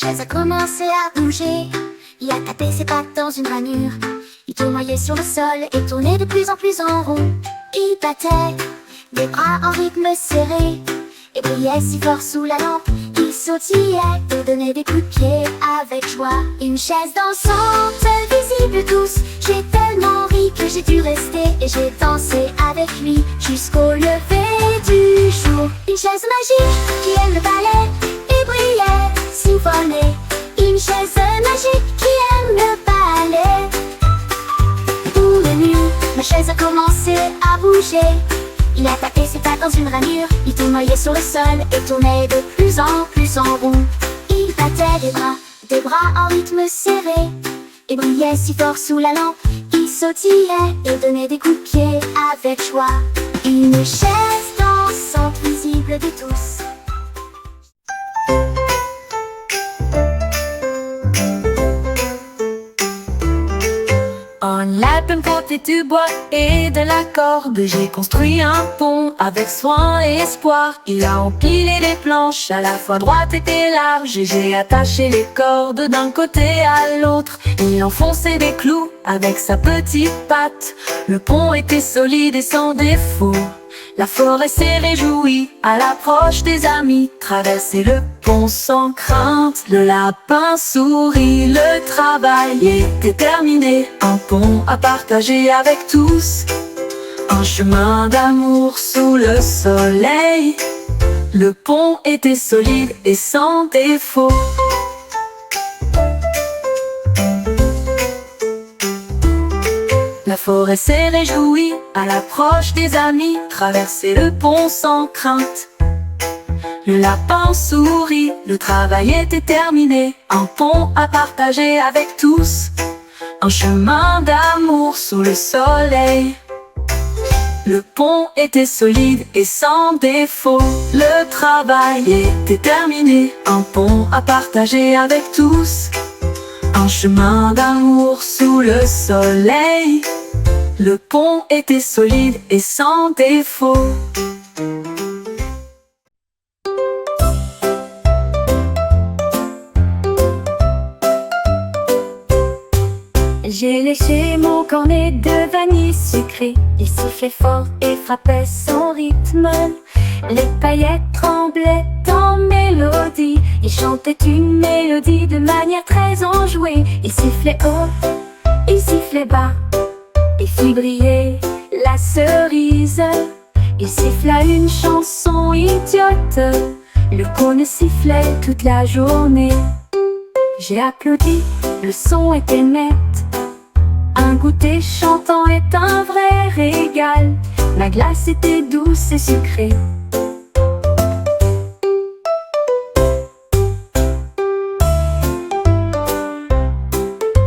chaise a commencé à bouger. Il a tapé ses pattes dans une ranure. Il tournoyait sur le sol et tournait de plus en plus en rond. Il battait des bras en rythme serré et brillait si fort sous la lampe. Il sautillait et donnait des coups de pied avec joie. Une chaise dansante, visible à tous. J'ai tellement ri que j'ai dû rester et j'ai dansé avec lui jusqu'au lever du jour. Une chaise magique qui aime le ballet et brillait, siphonnait. Une chaise magique qui aime le ballet. Pour le mur, ma chaise a commencé à bouger. Il a tapé ses pattes dans une ranure. Il tournoyait sur le sol et tournait de plus en rond. Il battait des bras en rythme serré et brillait si fort sous la lampe. Il sautillait et donnait des coups de pied avec joie. Une chaise dansante visible de tous. En lapin côté du bois et de la corde, j'ai construit un pont avec soin et espoir. Il a empilé les planches à la fois droites et larges, et j'ai attaché les cordes d'un côté à l'autre. Il enfonçait des clous avec sa petite patte. Le pont était solide et sans défaut. La forêt s'est réjouie à l'approche des amis. Traverser le pont sans crainte, le lapin sourit. Le travail était terminé, un pont à partager avec tous. Un chemin d'amour sous le soleil. Le pont était solide et sans défaut. La forêt s'est réjouie à l'approche des amis. Traverser le pont sans crainte. Le lapin sourit, le travail était terminé. Un pont à partager avec tous. Un chemin d'amour sous le soleil. Le pont était solide et sans défaut. Le travail était terminé. Un pont à partager avec tous. Un chemin d'amour sous le soleil. Le pont était solide et sans défaut. J'ai léché mon cornet de vanille sucrée. Il sifflait fort et frappait son rythme. Les paillettes tremblaient en mélodie. Il chantait une mélodie de manière très enjouée. Il sifflait haut, il sifflait bas, et fit briller la cerise. Il siffla une chanson idiote. Le cône sifflait toute la journée. J'ai applaudi, le son était net. Un goûter chantant est un vrai régal. Ma glace était douce et sucrée.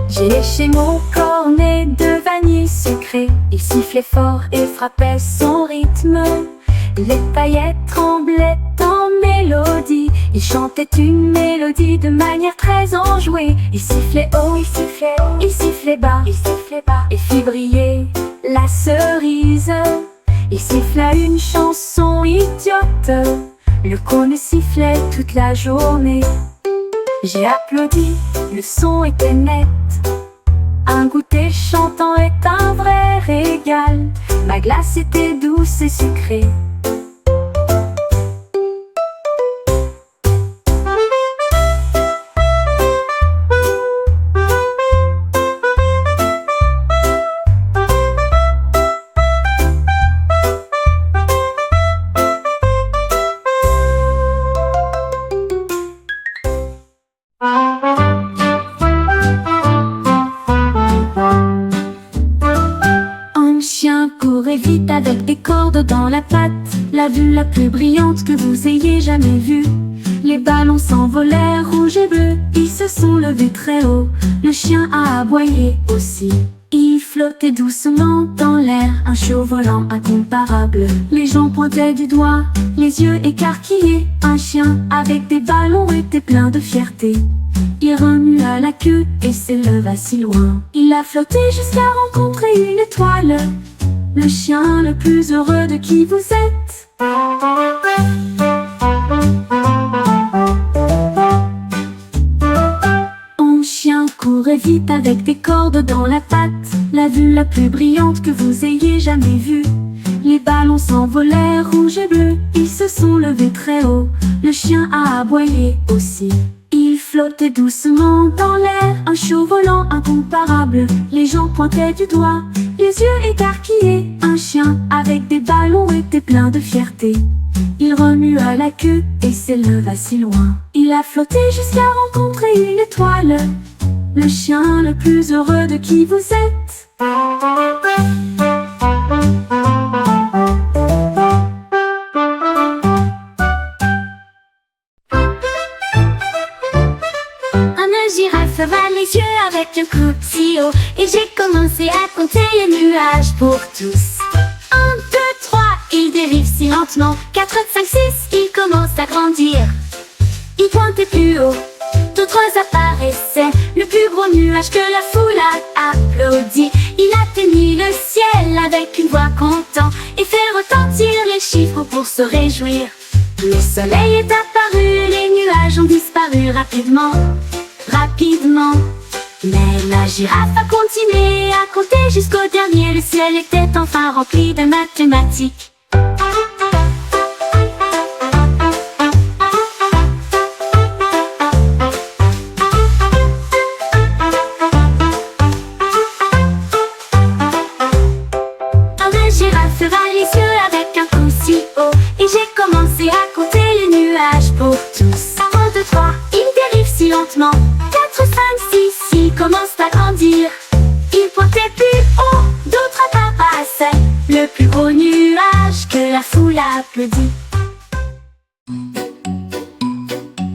J'ai léché mon cornet de vanille sucrée. Il sifflait fort et frappait son rythme. Les paillettes tremblaient en mélodie. Il chantait une mélodie de manière très enjouée. Il sifflait haut, il sifflait bas, et fit briller la cerise. Il siffla une chanson idiote. Le cône sifflait toute la journée. J'ai applaudi, le son était net. Un goûter chantant est un vrai régal. Ma glace était douce et sucrée. Courait vite avec des cordes dans la patte. La vue la plus brillante que vous ayez jamais vue. Les ballons s'envolèrent rouge et bleu. Ils se sont levés très haut. Le chien a aboyé aussi. Il flottait doucement dans l'air, un show volant incomparable. Les gens pointaient du doigt, les yeux écarquillés. Un chien avec des ballons était plein de fierté. Il remua la queue et s'éleva si loin. Il a flotté jusqu'à rencontrer une étoile. Le chien le plus heureux de qui vous êtes. vite avec des cordes dans la patte, la vue la plus brillante que vous ayez jamais vue. Les ballons s'envolèrent rouge et bleu, ils se sont levés très haut. Le chien a aboyé aussi. Il flottait doucement dans l'air, un show volant incomparable. Les gens pointaient du doigt, les yeux écarquillés. Un chien avec des ballons était plein de fierté. Il remua la queue et s'éleva si loin. Il a flotté jusqu'à rencontrer une étoile. Le chien le plus heureux de qui vous êtes. Girafe va les yeux avec le coup si haut, et j'ai commencé à compter les nuages pour tous. 1, 2, 3, il dérive si lentement. 4, 5, 6, il commence à grandir. Il pointait plus haut, d'autres apparaissaient. Le plus gros nuage que la foule a applaudi. Il atteignit le ciel avec une voix content et fait retentir les chiffres pour se réjouir. Le soleil est apparu, les nuages ont disparu rapidement. Mais la girafe a continué à compter jusqu'au dernier. Le ciel était enfin rempli de mathématiques. La girafe va les yeux avec un coup si haut, et j'ai commencé à compter les nuages pour tous. 1, 2, 3, il dérive si lentement. 4, 5, 6, il commence à grandir. Il pointait plus haut, d'autres apparaissaient. Le plus gros nuage que la foule a applaudi.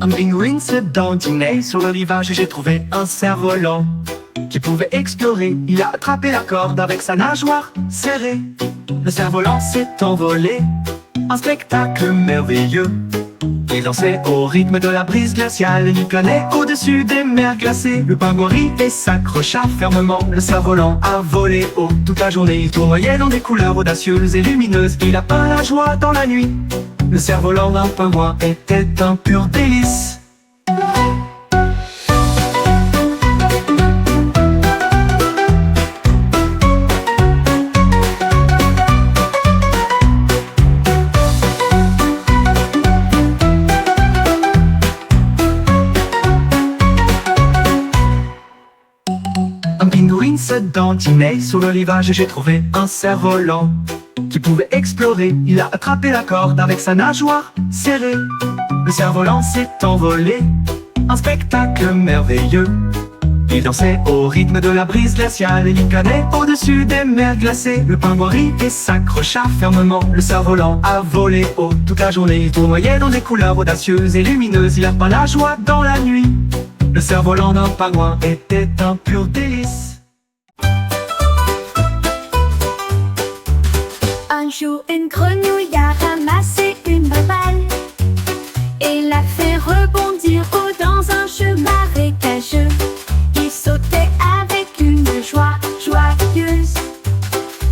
Un pingouin se dandinait sur le rivage et j'ai trouvé un cerf-volant qui pouvait explorer. Il a attrapé la corde avec sa nageoire serrée. Le cerf-volant s'est envolé, un spectacle merveilleux. Il dansait au rythme de la brise glaciale. Il planait au-dessus des mers glacées. Le pingouin rit et s'accrocha fermement. Le cerf-volant a volé haut toute la journée. Il tournoyait dans des couleurs audacieuses et lumineuses. Il a peint la joie dans la nuit. Le cerf-volant d'un pingouin était un pur délice. Se dandinait sur le rivage et j'ai trouvé un cerf-volant qui pouvait explorer. Il a attrapé la corde avec sa nageoire serrée. Le cerf-volant s'est envolé, un spectacle merveilleux. Il dansait au rythme de la brise glaciale. Il planait au-dessus des mers glacées. Le pingouin rit et s'accrocha fermement. Le cerf-volant a volé haut toute la journée. Il tournoyait dans des couleurs audacieuses et lumineuses. Il a peint la joie dans la nuit. Le cerf-volant d'un pingouin était un pur délice. Un jour, une grenouille a ramassé une balle et l'a fait rebondir haut dans un jeu marécageux. Il sautait avec une joie joyeuse.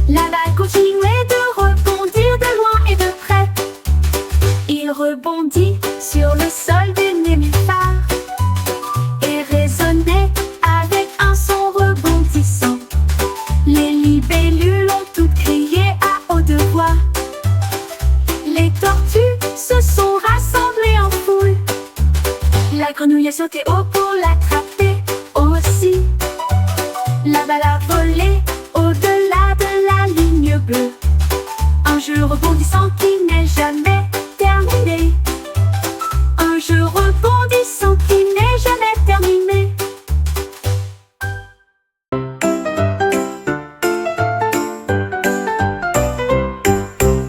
La balle continuait de rebondir de loin et de près. Il rebondit sur le sol du nénuphar et résonnait avec un son rebondissant. Les libellules ont toutes crié à haute voix. Les tortues se sont rassemblées en foule. La grenouille a sauté haut pour l'attraper aussi. La balle a volé au-delà de la ligne bleue. Un jeu rebondissant qui n'est jamais terminé. Un jeu rebondissant qui n'est jamais terminé.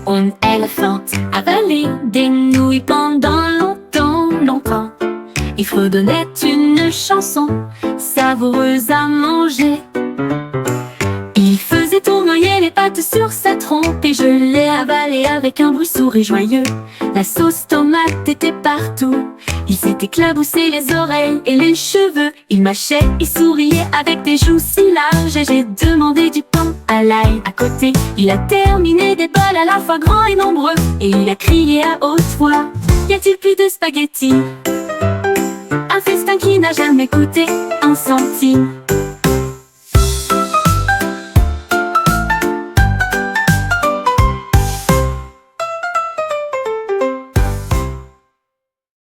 Un éléphant avalé des nouilles pendant longtemps. Il fredonnait une chanson savoureuse à manger. Il faisait tournoyer les pattes sur sa trompe et je l'ai avalé avec un bruit sourd et joyeux. La sauce tomate était partout. Il s'est éclaboussé les oreilles et les cheveux. Il mâchait et souriait avec des joues si larges. Et j'ai demandé du pain à l'ail à côté. Il a terminé des bols à la fois grands et nombreux. Et il a crié à haute voix: y a-t-il plus de spaghettis? Un festin qui n'a n'a jamais coûté un centime.